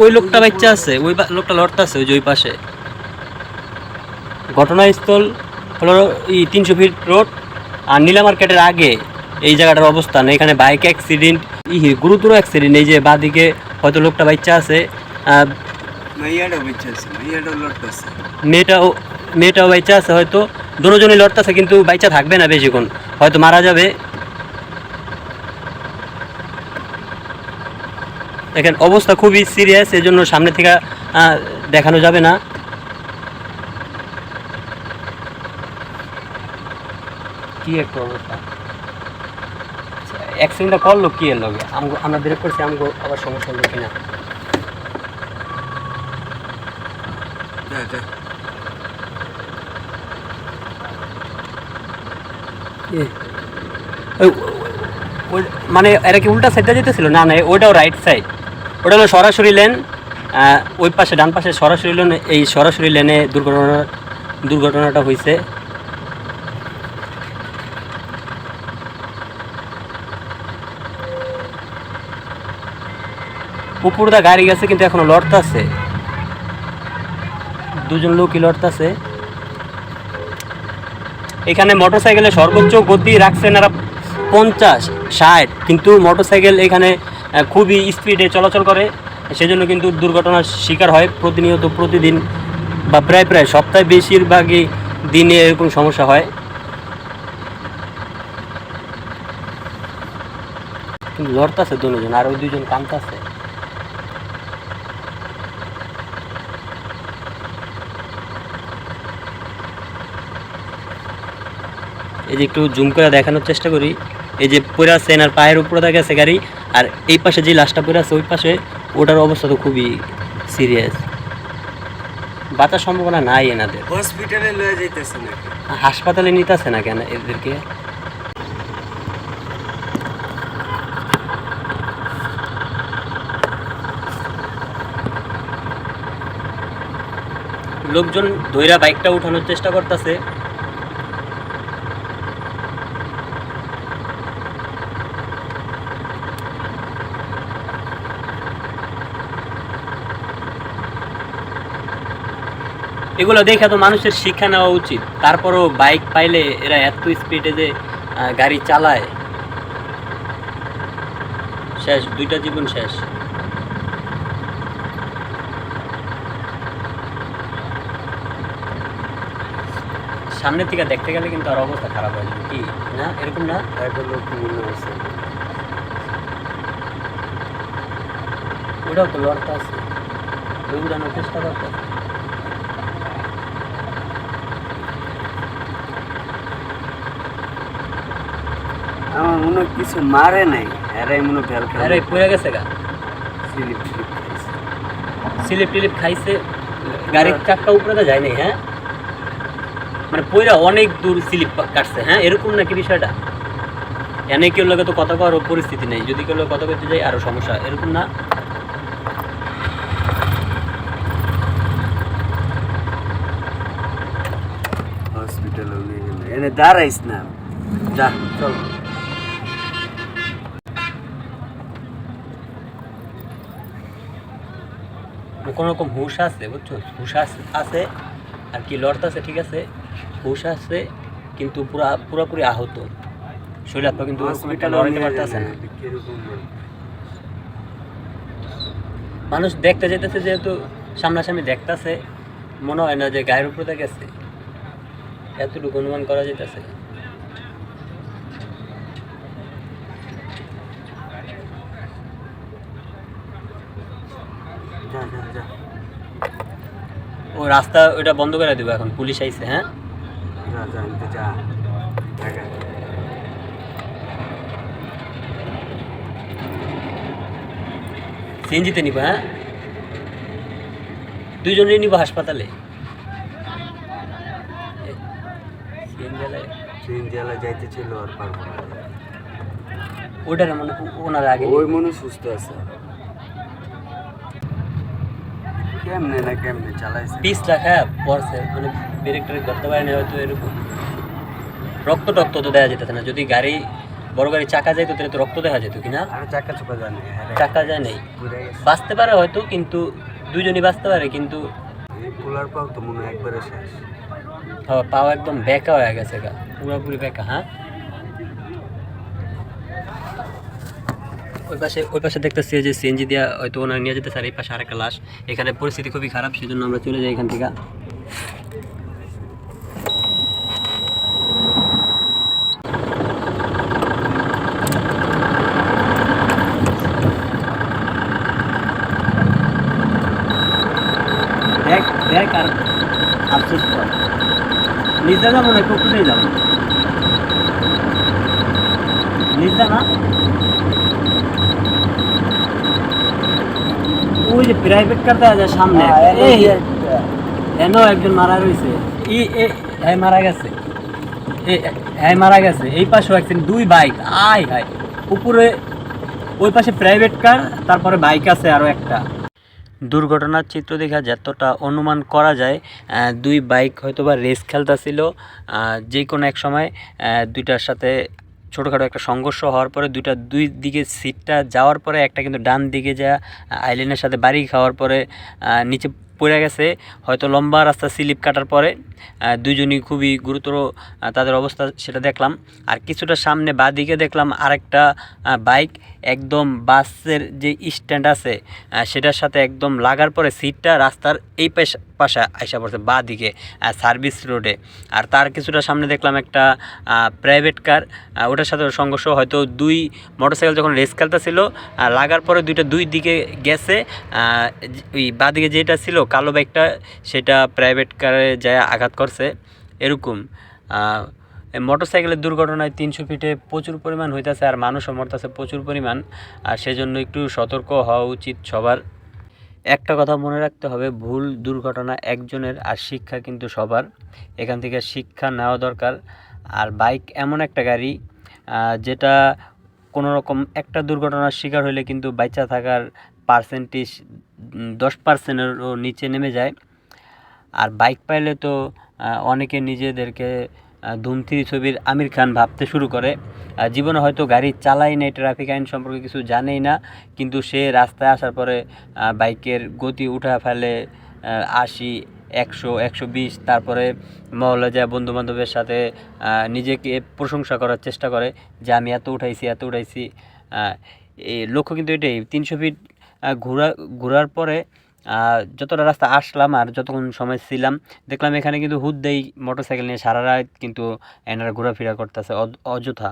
ওই লোকটা বাচ্চা আছে, ওই লোকটা লড়তে আছে ওই যে ওই পাশে। ঘটনাস্থল হলো 300 ফিট রোড আর নীলা মার্কেটের আগে এই জায়গাটার অবস্থান। এখানে বাইক অ্যাক্সিডেন্ট, গুরুতর অ্যাক্সিডেন্ট। এই যে বাদিকে হয়তো লোকটা বাচ্চা আছে, মেয়েটাও বাচ্চা আছে, হয়তো দুজনই লড়তেছে, কিন্তু বাচ্চা থাকবে না বেশিক্ষণ, হয়তো মারা যাবে। দেখেন অবস্থা খুবই সিরিয়াস, এই জন্য সামনে থেকে দেখানো যাবে না। কি একটা অবস্থা, অ্যাক্সিডেন্টটা করলো কি এর লগে, আমরা ব্রেক করছি, আমাকে আবার সমস্যা হলো কিনা। মানে এরা কি উল্টা সাইডটা যেতেছিল? না না, ওইটাও রাইট সাইড, ওটা হলো সরাসরি লেন। ওই পাশে ডান পাশে সরাসরি লেন, এই সরাসরি লেনে দুর্ঘটনাটা হয়েছে। উপরটা গাড়ি গেছে, কিন্তু এখনো লড়তাছে, দুজন লোকই লড়তাছে। এখানে মোটরসাইকেলের সর্বোচ্চ গতি রাখছেন এরা 50-60, কিন্তু মোটরসাইকেল এখানে খুবই স্পিডে চলাচল করে, সেজন্য কিন্তু দুর্ঘটনার শিকার হয় প্রতিদিন বা প্রায় সপ্তাহে বেশিরভাগই দিনে এরকম সমস্যা হয়। কিন্তু লড়তাছে দুজন, আর ওই দুজন কামতাছে। এই যে একটু জুম করে দেখানোর চেষ্টা করি, এই যে পড়ে আছে এনার পায়ের উপরে গেছে গাড়ি, আর এই পাশে যে লাশটা পড়ে আছে ওই পাশে, ওটার অবস্থা তো খুবই সিরিয়াস, বাঁচার সম্ভাবনা নাই এনাদের। হসপিটালে লয়ে যাইতেছে না, হাসপাতালে নিতেছে না কেন এদেরকে? লোকজন ধইরা বাইকটা উঠানোর চেষ্টা করতেছে। এগুলো দেখে তো মানুষের শিক্ষা নেওয়া উচিত, তারপরও বাইক পাইলে এরা এত স্পিডে যে গাড়ি চালায়, শেষ, দুইটা জীবন শেষ। সামনের থেকে দেখতে গেলে কিন্তু আর অবস্থা খারাপ হয়ে যাবে, কি না? এরকম না, লোক মনে হয়েছে ওটাও তো লড়তে আছে, উড়ানোর চেষ্টা করতে। আমার মনে হয় কিছু মারে নাই, এরাই মনে হয় ফেল আরে পড়ে গেছে গা, স্লিপ টিলিপ খাইছে, গাড়ির চাক্কা উপরে তো যায় নাই। হ্যাঁ, মানে পয়রা অনেক দূর স্লিপ কাটছে। হ্যাঁ, এরকম নাকি বিষয়টা? এনে কেউ লোকে তো কথা কওয়ার পরিস্থিতি নেই, যদি কেউ কথা কইতে যায় আরো সমস্যা, এরকম না? হসপিটালে নিয়ে গেলে এনে দাঁড়াইস না, যা চল। কোনো রকম হুশ আছে, বুঝছো? হুশ আছে আর কি, লড়তেছে, ঠিক আছে, হুশ আছে, কিন্তু পুরাপুরি আহত শরীর, আপনার কিন্তু লড়াইতে পারতেছে না। মানুষ দেখতে যেতেছে, যেহেতু সামনাসামনি দেখতেছে, মনে হয় না যে গায়ের উপরে গেছে, এতটুকু অনুমান করা যেতেছে। ও রাস্তা ওইটা বন্ধ করে দেবো এখন, পুলিশ আইছে। হ্যাঁ, সিএনজিতে নিব। হ্যাঁ, দুইজনেই নিব হাসপাতালে। সিএনজি যাইতে ছিল আর পারবো না, ওইটার মানে ওনার আগে ওই মনে সুস্থ আছে, কেমনে না কেমনে চালাইছে, পিস রাখা পড়ছে, মানে ব্রেক ট্রেক ধরতে পারে না হয়তো, এরকম রক্ত টক্ত তো দেওয়া যেতেছে না। যদি গাড়ি বড় গাড়ি চাকা যাইতো তাহলে তো রক্ত দেখা যেত কিনা? আর চাকা চোকা জানি চাকা যায় নাই, পুরে গেছে বাঁচতে পারে হয়তো, কিন্তু দুজনই বাঁচতে পারে, কিন্তু এই পোলার পাও তো মনে হয় একবারে শেষ পাওয়া একদম বেঁকা হয়ে গেছে গা, পুরোপুরি বেঁকা। হ্যাঁ, ওই পাশে দেখতেছি যে সিএনজি দিয়া হয়তো ওনার নিয়ে যেতে স্যার, এই পাশে আরেকটা লাশ। এখানে পরিস্থিতি খুবই খারাপ, সেজন্য আমরা চলে যাই এখান থেকে। দেখ দেখ আর আফসোস কর, নিজে যাবো না কোথায় যাবো, নিজে না ওই যে প্রাইভেট কার দেওয়া যায় সামনে, এই এনো একজন মারা রয়েছে, হ্যাঁ মারা গেছে, হ্যাঁ মারা গেছে। এই পাশেও অ্যাক্সিডেন্ট, দুই বাইক, আয় হায়, উপরে ওই পাশে প্রাইভেট কার, তারপরে বাইক আছে আরও একটা। দুর্ঘটনার চিত্র দেখা যতটা অনুমান করা যায়, দুই বাইক হয়তো বা রেস খেলতেছিল, যে কোনো এক সময় দুইটার সাথে ছোটোখাটো একটা সংঘর্ষ হওয়ার পরে দুই দিকে সিটটা যাওয়ার পরে একটা কিন্তু ডান দিকে যা আইল্যান্ডের সাথে বাড়ি খাওয়ার পরে নিচে পড়ে গেছে, হয়তো লম্বা রাস্তা স্লিপ কাটার পরে দুইজনই খুবই গুরুতর তাদের অবস্থা, সেটা দেখলাম। আর কিছুটা সামনে বাঁদিকে দেখলাম আরেকটা বাইক একদম বাসের যে স্ট্যান্ড আছে সেটার সাথে একদম লাগার পরে সিটটা রাস্তার এই পাশে আইসা পড়ছে বাঁদিকে সার্ভিস রোডে। আর তার কিছুটা সামনে দেখলাম একটা প্রাইভেট কার, ওটার সাথে সংঘর্ষ, হয়তো দুই মোটরসাইকেল যখন রেস খেলতেছিল লাগার পরে দুই দিকে গেছে, ওই বাঁদিকে যেটা ছিল কালো বাইকটা সেটা প্রাইভেট কারে যায় আঘাত করছে। এরকম মোটরসাইকেলের দুর্ঘটনায় 300 ফিটে প্রচুর পরিমাণ হইতেছে, আর মানুষও মরতেছে প্রচুর পরিমাণ, আর সেজন্য একটু সতর্ক হওয়া উচিত সবার। একটা কথা মনে রাখতে হবে, ভুল দুর্ঘটনা একজনের আর শিক্ষা কিন্তু সবার, এখান থেকে শিক্ষা নেওয়া দরকার। আর বাইক এমন একটা গাড়ি যেটা কোনো রকম একটা দুর্ঘটনার শিকার হলে কিন্তু বাঁচা থাকার পার্সেন্টেজ 10%-এরও নিচে নেমে যায়। আর বাইক পাইলে তো অনেকে নিজেদেরকে ধুম 3 ছবির আমির খান ভাবতে শুরু করে। জীবনে হয়তো গাড়ি চালাই নাই, ট্রাফিক আইন সম্পর্কে কিছু জানেই না, কিন্তু সে রাস্তায় আসার পরে বাইকের গতি উঠা ফেলে 80, 100, 120, তারপরে মহল্লা যায় বন্ধুবান্ধবের সাথে নিজেকে প্রশংসা করার চেষ্টা করে যে আমি এত উঠাইছি। এই লক্ষ্য কিন্তু এটাই, 300 ফিট ঘোরার পরে যতটা রাস্তা আসলাম আর যতক্ষণ সময় ছিলাম, দেখলাম এখানে কিন্তু হুদ্দেই মোটরসাইকেল নিয়ে সারা রাত কিন্তু এনারা ঘোরাফেরা করতেছে অযথা।